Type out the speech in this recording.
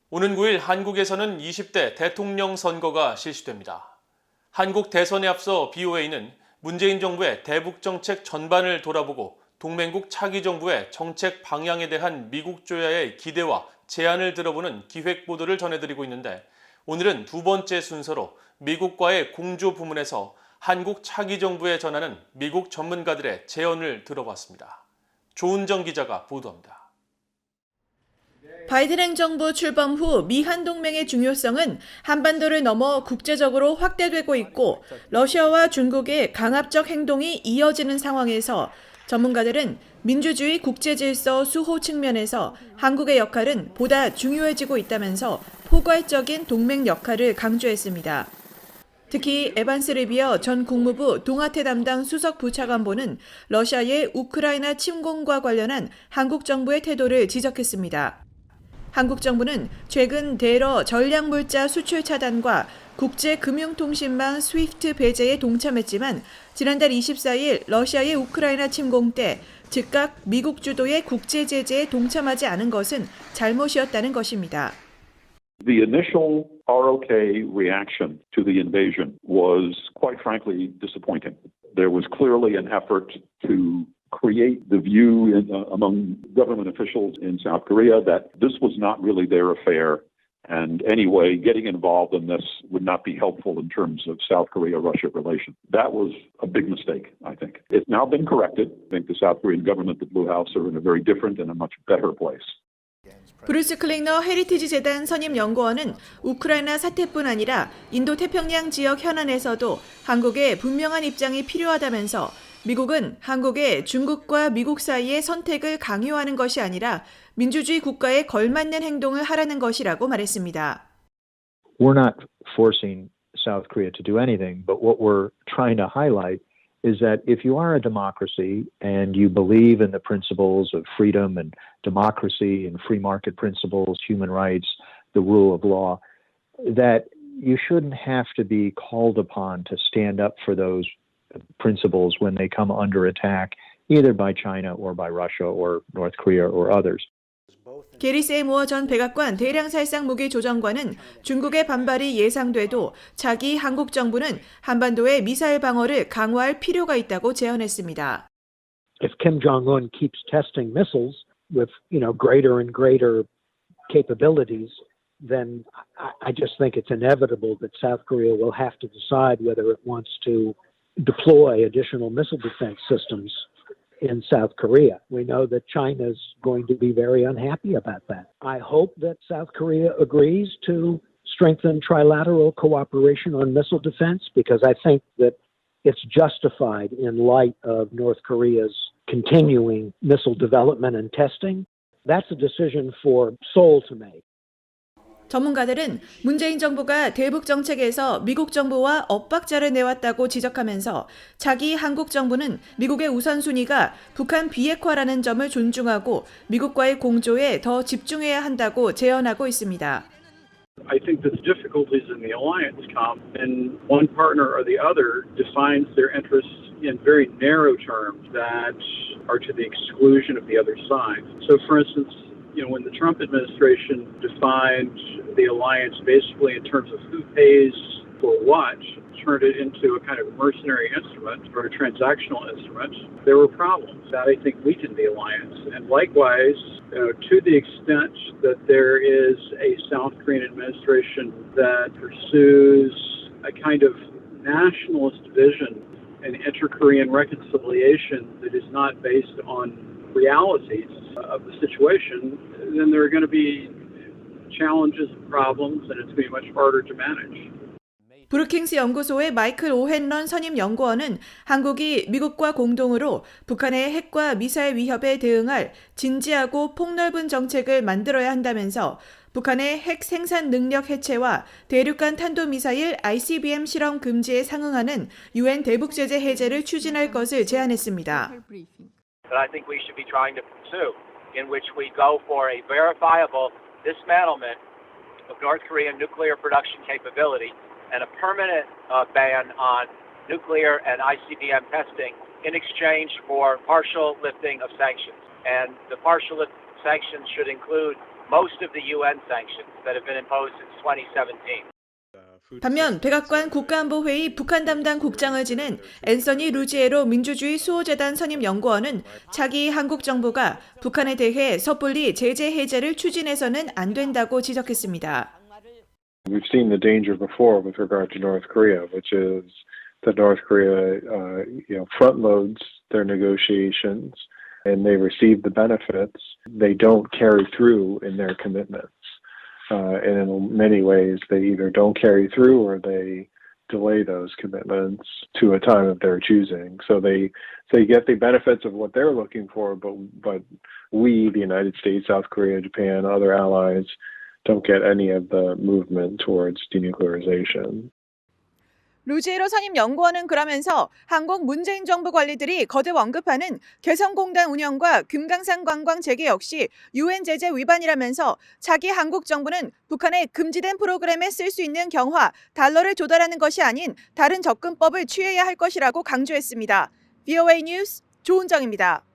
오는 9일 한국에서는 20대 대통령 선거가 실시됩니다. 한국 대선에 앞서 VOA는 문재인 정부의 대북정책 전반을 돌아보고 동맹국 차기 정부의 정책 방향에 대한 미국 조야의 기대와 제안을 들어보는 기획 보도를 전해드리고 있는데 오늘은 두 번째 순서로 미국과의 공조 부문에서 한국 차기 정부에 전하는 미국 전문가들의 제언을 들어봤습니다. 조은정 기자가 보도합니다. 바이든 행정부 출범 후 미한 동맹의 중요성은 한반도를 넘어 국제적으로 확대되고 있고 러시아와 중국의 강압적 행동이 이어지는 상황에서 전문가들은 민주주의 국제질서 수호 측면에서 한국의 역할은 보다 중요해지고 있다면서 포괄적인 동맹 역할을 강조했습니다. 특히 에반스 리비어 전 국무부 동아태 담당 수석 부차관보는 러시아의 우크라이나 침공과 관련한 한국 정부의 태도를 지적했습니다. 한국 정부는 최근 대러 전략물자 수출 차단과 국제금융통신망 스위프트 배제에 동참했지만 지난달 24일 러시아의 우크라이나 침공 때 즉각 미국 주도의 국제제재에 동참하지 않은 것은 잘못이었다는 것입니다. The initial ROK reaction to the invasion was, quite frankly, disappointing. There was clearly an effort to create the view among government officials in South Korea that this was not really their affair. And anyway, getting involved in this would not be helpful in terms of South Korea-Russia relations. That was a big mistake, I think. It's now been corrected. I think the South Korean government, the Blue House, are in a very different and a much better place. 브루스 클링너 헤리티지 재단 선임 연구원은 우크라이나 사태뿐 아니라 인도태평양 지역 현안에서도 한국의 분명한 입장이 필요하다면서 미국은 한국의 중국과 미국 사이의 선택을 강요하는 것이 아니라 민주주의 국가에 걸맞는 행동을 하라는 것이라고 말했습니다. We're not forcing South Korea to do anything, but what we're trying to highlight is that if you are a democracy and you believe in the principles of freedom and democracy and free market principles, human rights, the rule of law, that you shouldn't have to be called upon to stand up for those principles when they come under attack, either by China or by Russia or North Korea or others. 게리 세이모어 전 백악관 대량살상 무기 조정관은 중국의 반발이 예상돼도 차기 한국 정부는 한반도의 미사일 방어를 강화할 필요가 있다고 제언했습니다. If Kim Jong-un keeps testing missiles with, greater and greater capabilities, then I just think it's inevitable that South Korea will have to decide whether it wants to deploy additional missile defense systems in South Korea. We know that China's going to be very unhappy about that. I hope that South Korea agrees to strengthen trilateral cooperation on missile defense because I think that it's justified in light of North Korea's continuing missile development and testing. That's a decision for Seoul to make. 전문가들은 문재인 정부가 대북 정책에서 미국 정부와 엇박자를 내왔다고 지적하면서 차기 한국 정부는 미국의 우선순위가 북한 비핵화라는 점을 존중하고 미국과의 공조에 더 집중해야 한다고 제언하고 있습니다. I think the difficulties in the alliance come when one partner or the other defines their interests in very narrow terms that are to the exclusion of the other side. So, for instance, when the Trump administration defined the alliance basically in terms of who pays for what, turned it into a kind of mercenary instrument or a transactional instrument, there were problems that I think weakened the alliance. And likewise, to the extent that there is a South Korean administration that pursues a kind of nationalist vision and inter-Korean reconciliation that is not based on realities of the situation, then there are going to be challenges and problems, and it's going to be much harder to manage. 브루킹스 연구소의 마이클 오헨런 선임 연구원은 한국이 미국과 공동으로 북한의 핵과 미사일 위협에 대응할 진지하고 폭넓은 정책을 만들어야 한다면서 북한의 핵 생산 능력 해체와 대륙간 탄도미사일 ICBM 실험 금지에 상응하는 UN 대북 제재 해제를 추진할 것을 제안했습니다. That I think we should be trying to pursue, in which we go for a verifiable dismantlement of North Korean nuclear production capability and a permanent ban on nuclear and ICBM testing in exchange for partial lifting of sanctions. And the partial sanctions should include most of the UN sanctions that have been imposed since 2017. 반면 백악관 국가안보회의 북한 담당 국장을 지낸 앤서니 루지에로 민주주의 수호재단 선임 연구원은 차기 한국 정부가 북한에 대해 섣불리 제재 해제를 추진해서는 안 된다고 지적했습니다. We've seen the danger before with regard to North Korea, which is that North Korea, front loads their negotiations and they receive the benefits. They don't carry through in their commitments. And in many ways, they either don't carry through or they delay those commitments to a time of their choosing. So they get the benefits of what they're looking for, but we, the United States, South Korea, Japan, other allies, don't get any of the movement towards denuclearization. 루지에로 선임 연구원은 그러면서 한국 문재인 정부 관리들이 거듭 언급하는 개성공단 운영과 금강산 관광 재개 역시 UN 제재 위반이라면서 차기 한국 정부는 북한의 금지된 프로그램에 쓸 수 있는 경화, 달러를 조달하는 것이 아닌 다른 접근법을 취해야 할 것이라고 강조했습니다. VOA 뉴스 조은정입니다.